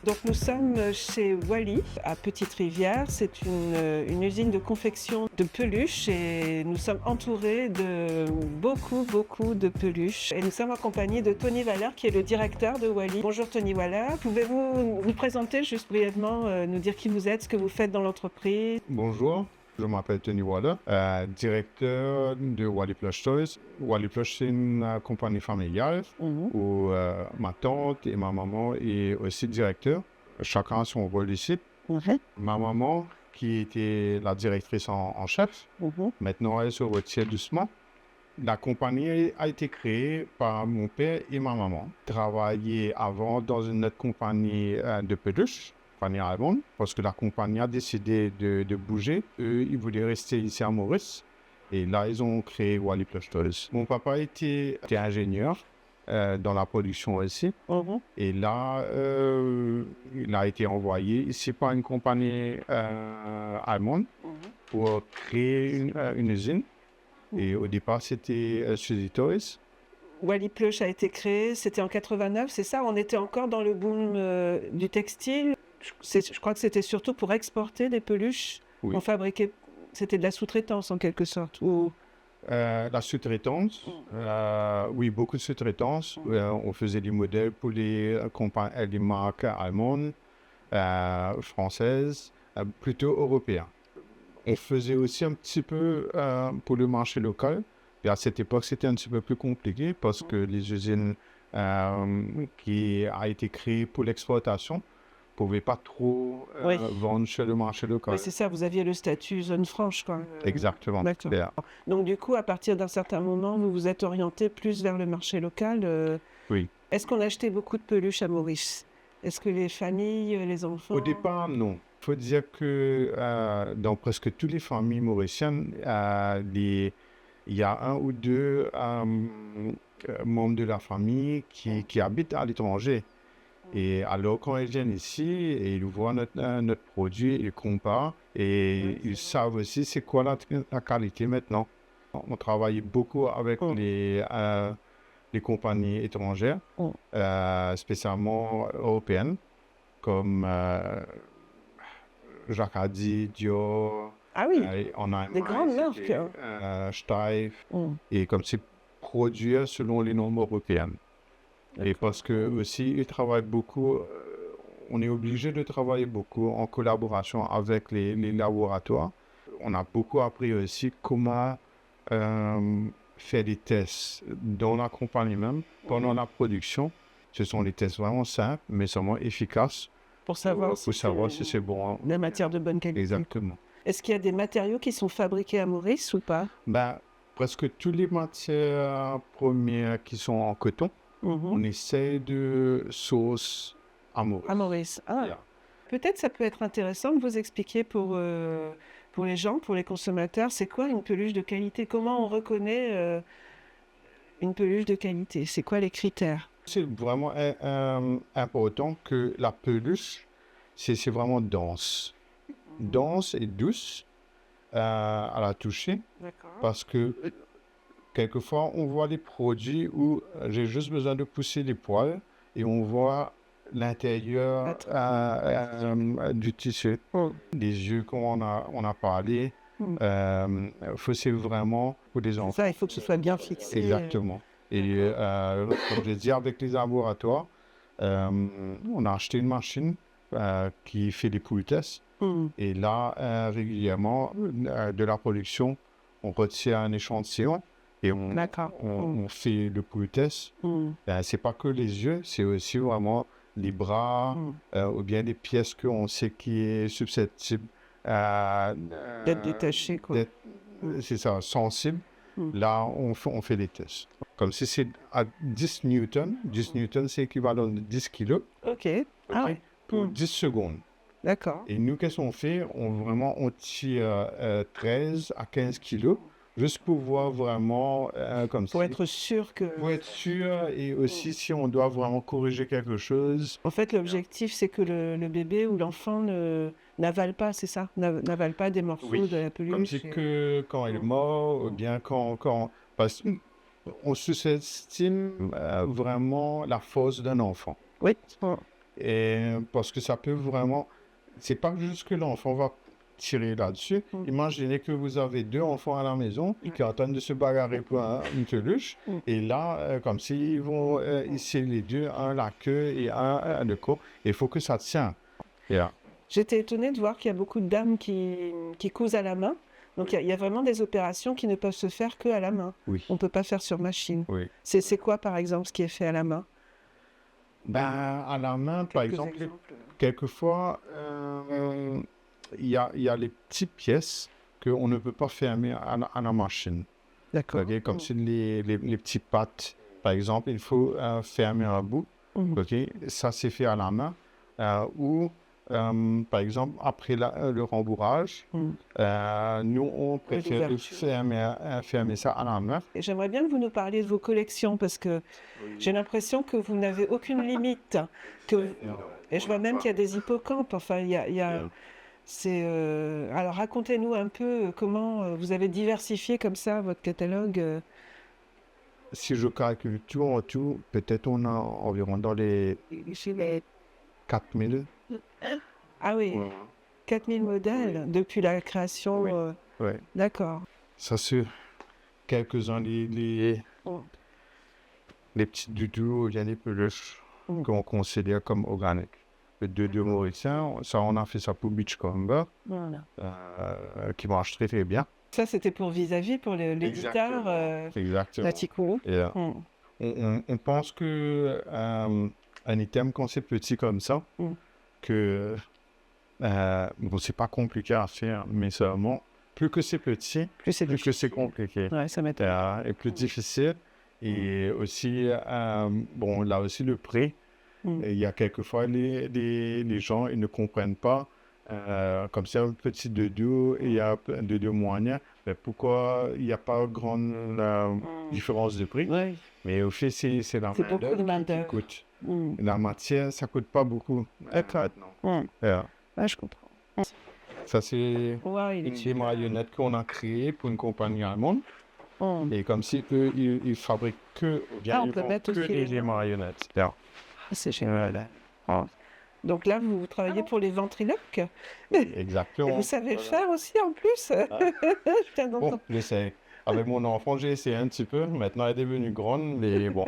Donc nous sommes chez Wally à Petite-Rivière. C'est une usine de confection de peluches et nous sommes entourés de beaucoup de peluches. Et nous sommes accompagnés de Tony Waller qui est le directeur de Wally. Bonjour Tony Waller, pouvez-vous vous présenter juste brièvement, nous dire qui vous êtes, ce que vous faites dans l'entreprise? Bonjour, je m'appelle Tony Waller, directeur de Wally Plush Toys. Wally Plush, c'est une compagnie familiale où ma tante et ma maman est aussi directeur. Chacun a son rôle ici. Ma maman, qui était la directrice en chef, maintenant elle se retire doucement. La compagnie a été créée par mon père et ma maman. Travaillait avant dans une autre compagnie de peluches, compagnie allemande, parce que la compagnie a décidé de bouger. Eux, ils voulaient rester ici à Maurice. Et là, ils ont créé Wally Plush Toys. Mon papa était ingénieur dans la production aussi. Et là, il a été envoyé ici par une compagnie allemande pour créer une usine. Et au départ, c'était Suzy Toys. Wally Plush a été créé, c'était en 89, c'est ça? On était encore dans le boom du textile. Je crois que c'était surtout pour exporter des peluches. Oui. On fabriquait, c'était de la sous-traitance en quelque sorte. Ou... La sous-traitance, oui, beaucoup de sous-traitance. On faisait des modèles pour les marques allemandes, françaises, plutôt européennes. On faisait aussi un petit peu pour le marché local. Et à cette époque, c'était un petit peu plus compliqué parce que les usines qui ont été créées pour l'exportation ne pouvaient pas trop vendre sur le marché local. Oui, c'est ça, vous aviez le statut zone franche, quoi. Exactement. D'accord. Donc du coup, à partir d'un certain moment, vous vous êtes orienté plus vers le marché local. Oui. Est-ce qu'on achetait beaucoup de peluches à Maurice? Est-ce que les familles, les enfants... Au départ, non. Il faut dire que dans presque toutes les familles mauriciennes, il y a un ou deux membres de la famille qui habitent à l'étranger. Et alors, quand ils viennent ici et ils voient notre produit, ils comparent et ils savent aussi c'est quoi la qualité maintenant. On travaille beaucoup avec les compagnies étrangères, spécialement européennes, comme Jacquardy, Dior. Ah oui, on a des grandes marques. Steiff, et comme c'est produit selon les normes européennes. Et parce que aussi, ils travaillent beaucoup, on est obligé de travailler beaucoup en collaboration avec les laboratoires. On a beaucoup appris aussi comment faire des tests dans la compagnie même, pendant la production. Ce sont des tests vraiment simples, mais seulement efficaces. Pour savoir si c'est bon. La matière de bonne qualité. Exactement. Est-ce qu'il y a des matériaux qui sont fabriqués à Maurice ou pas? Presque toutes les matières premières qui sont en coton, on essaie de source à Maurice. À Maurice. Peut-être ça peut être intéressant de vous expliquer pour les gens, pour les consommateurs, c'est quoi une peluche de qualité? Comment on reconnaît une peluche de qualité? C'est quoi les critères? C'est vraiment important que la peluche, c'est vraiment dense. Dense et douce à la toucher. Parce que quelquefois, on voit des produits où j'ai juste besoin de pousser les poils et on voit l'intérieur du tissu. Les yeux, comme on a parlé, c'est vraiment pour des enfants. Ça, il faut que ce soit bien fixé. Exactement. Et comme je dis, avec les laboratoires, on a acheté une machine qui fait des poules tests. Et là, régulièrement, de la production, on retient un échantillon et on fait le poules test. C'est pas que les yeux, c'est aussi vraiment les bras ou bien des pièces qu'on sait qui est susceptible d'être détaché, quoi. C'est ça, sensible. Là, on fait des tests. Comme si c'est à 10 newtons. 10 newtons, c'est équivalent de 10 kilos. OK. Pour 10 secondes. D'accord. Et nous, qu'est-ce qu'on fait? On tire 13 à 15 kilos, juste pour voir vraiment comme ça. Pour être sûr que... Pour être sûr, et aussi si on doit vraiment corriger quelque chose. En fait, l'objectif, c'est que le bébé ou l'enfant n'avale pas, c'est ça? N'avale pas des morceaux de la peluche. Comme si que quand il est mort, ou bien quand parce qu'on sous-estime vraiment la force d'un enfant. Oui. Et parce que ça peut vraiment... C'est pas juste que l'enfant va tirer là-dessus. Imaginez que vous avez 2 enfants à la maison qui sont en train de se bagarrer pour une peluche. Et là, comme s'ils vont hisser les deux, un la queue et un le cou. Il faut que ça tienne. Yeah. J'étais étonnée de voir qu'il y a beaucoup de dames qui cousent à la main. Donc, il y a vraiment des opérations qui ne peuvent se faire qu'à la main. Oui. On ne peut pas faire sur machine. Oui. C'est quoi, par exemple, ce qui est fait à la main? Ben, à la main, par exemple, quelquefois, il y a les petites pièces qu'on ne peut pas fermer à la machine. D'accord. Okay? Comme si les petites pattes, par exemple, il faut fermer un bout. Okay? Ça, c'est fait à la main. Ou, par exemple, après le rembourrage, nous, on préfère fermer ça à la main. Et j'aimerais bien que vous nous parliez de vos collections parce que j'ai l'impression que vous n'avez aucune limite. Et je vois même qu'il y a des hippocampes. Enfin, Alors, racontez-nous un peu comment vous avez diversifié comme ça votre catalogue. Si je calcule tout en tout, peut-être on a environ dans les 4000. Ah oui, 4000 modèles depuis la création. Oui. D'accord. Ça, c'est quelques-uns les petits doudous, il y a des peluches qu'on considère comme organiques. Le doudou mauricien, ça, on a fait ça pour Beachcomber, qui marche très très bien. Ça, c'était pour Vis-à-vis, pour l'éditeur Exactement. On pense que un item, quand c'est petit comme ça, que bon, c'est pas compliqué à faire, mais seulement, plus que c'est petit, plus que c'est compliqué. Ouais, ça m'étonne. Et plus difficile. Et aussi, bon, là aussi, le prix. Il y a quelquefois, les gens, ils ne comprennent pas. Comme c'est un petit doudou et il y a un doudou moyen, mais pourquoi il n'y a pas grande différence de prix? Mais au fait, c'est la main-d'œuvre qui coûte. La matière, ça ne coûte pas beaucoup. Je comprends. Ça, c'est des marionnettes qu'on a créées pour une compagnie allemande. Et comme si eux, ils fabriquent que les marionnettes. C'est génial. Donc là, vous travaillez pour les ventriloques. Exactement. Et vous savez le faire aussi en plus. Bon, j'essaie. Avec mon enfant, j'ai essayé un petit peu. Maintenant, elle est devenue grande, mais bon.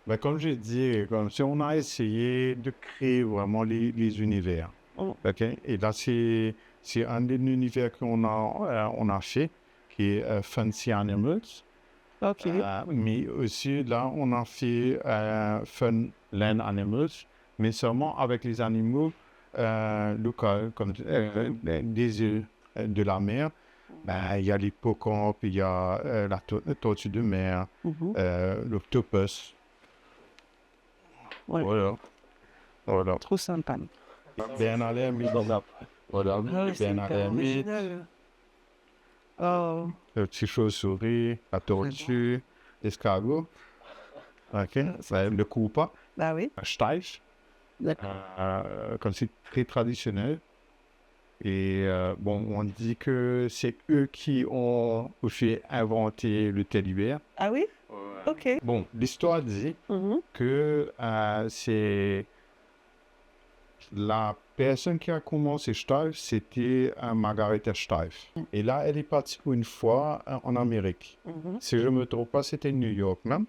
Ben, comme j'ai dit, comme si on a essayé de créer vraiment les univers. Okay? Et là, c'est un des univers qu'on a fait, qui est Fancy Animals. Mais aussi, là, on a fait Fun Land Animals, mais seulement avec les animaux locaux, comme des îles de la mer. Ben, il y a l'hippocampe, il y a la tortue de mer, l'octopus. Voilà. Trop sympa. Bien à l'ermite. Voilà, bien à l'ermite. Le petit chauve-souris, la tortue, l'escargot. Le coupa. Bah oui. Un steich. Comme c'est très traditionnel. Et bon, on dit que c'est eux qui ont aussi inventé le teddy bear. Ah oui? Ok. Bon, l'histoire dit que c'est la personne qui a commencé Steiff, c'était Margareta Steiff. Et là, elle est partie pour une fois en Amérique. Si je ne me trompe pas, c'était New York même,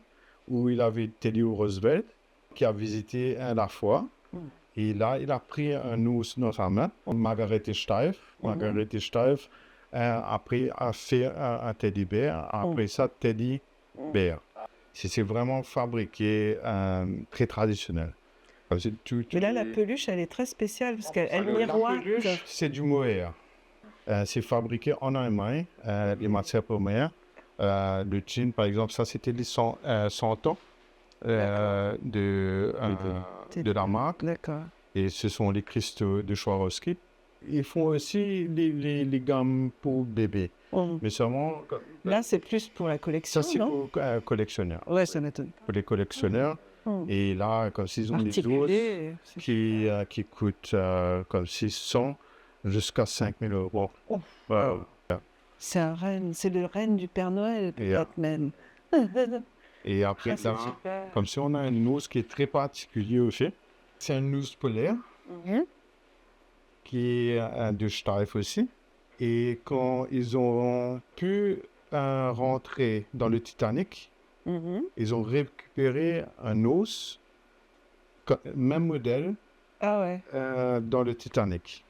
où il avait Teddy Roosevelt, qui a visité la fois. Et là, il a pris un ours dans sa main, Margareta Steiff. Margareta Steiff, après, a fait un teddy bear. Après ça, teddy bear. C'est vraiment fabriqué très traditionnel. Mais là, la peluche, elle est très spéciale parce qu'elle miroite. La peluche, c'est du mohair. C'est fabriqué en Allemagne, les matières premières. Le jean, par exemple, ça, c'était les 100 ans de la marque. D'accord. Et ce sont les cristaux de Swarovski. Ils font aussi les gammes pour bébés. Mais seulement... Là, c'est plus pour la collection, ça, c'est pour collectionneurs. Ouais, ça m'étonne. Pour les collectionneurs. Et là, comme s'ils ont des os qui coûtent comme 600 jusqu'à 5000 euros. C'est le renne du Père Noël, peut-être même. Et après, C'est super. comme si on a une housse qui est très particulière aussi. C'est une housse polaire Mhm. qui est de Steiff aussi. Et quand ils ont pu rentrer dans le Titanic, Mhm. ils ont récupéré un os, même modèle, Ah ouais, dans le Titanic.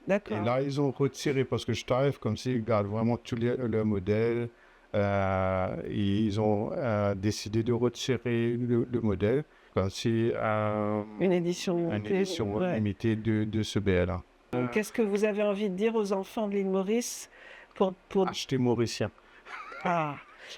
Et d'accord. là, ils ont retiré, parce que Steiff, comme s'ils gardent vraiment tous leurs modèles, et ils ont décidé de retirer le modèle, comme si Une édition une limitée. édition Ouais. limitée de ce BL-là. Qu'est-ce que vous avez envie de dire aux enfants de l'île Maurice pour... Acheter mauricien. Ah,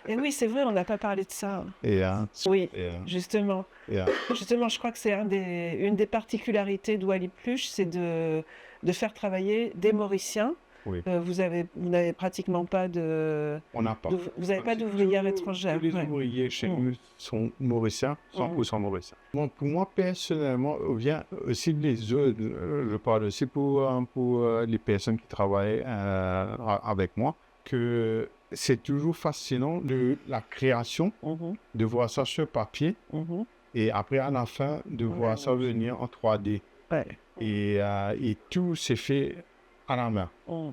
et oui, c'est vrai, on n'a pas parlé de ça. Et, Oui, et, justement. et, Justement, je crois que c'est une des particularités de Walipluche, c'est de faire travailler des Mauriciens. oui, Vous n'avez pratiquement pas on n'a pas. vous n'avez pas d'ouvrières étrangères. Tous les Ouais. ouvriers chez Mm. nous sont mauriciens, 100% mauriciens. Bon, pour moi, personnellement, vient aussi les autres, je parle aussi pour les personnes qui travaillent avec moi, que c'est toujours fascinant de la création, Mhm, de voir ça sur papier, mhm. et après, à la fin, de voir ça venir en 3D. Ouais. Et tout s'est fait à la main. Mm.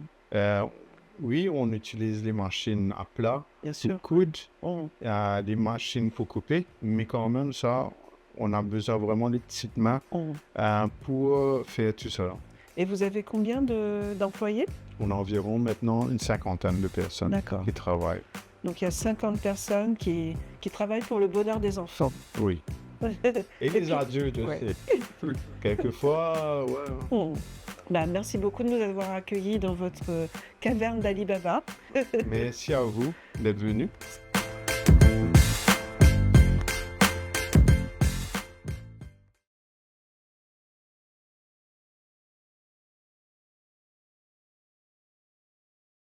Oui, on utilise les machines à plat, Bien pour sûr. coudre, Mm. des machines pour couper, mais quand même, ça, on a besoin vraiment des petites mains Mm. pour faire tout ça. Et vous avez combien d'employés? On a environ maintenant une cinquantaine de personnes D'accord. qui travaillent. Donc il y a 50 personnes qui travaillent pour le bonheur des enfants. Oui. Et les puis- adultes ouais. aussi. Quelquefois, ouais. Mm. Bah, merci beaucoup de nous avoir accueillis dans votre caverne d'Ali Baba. Merci à vous d'être venus.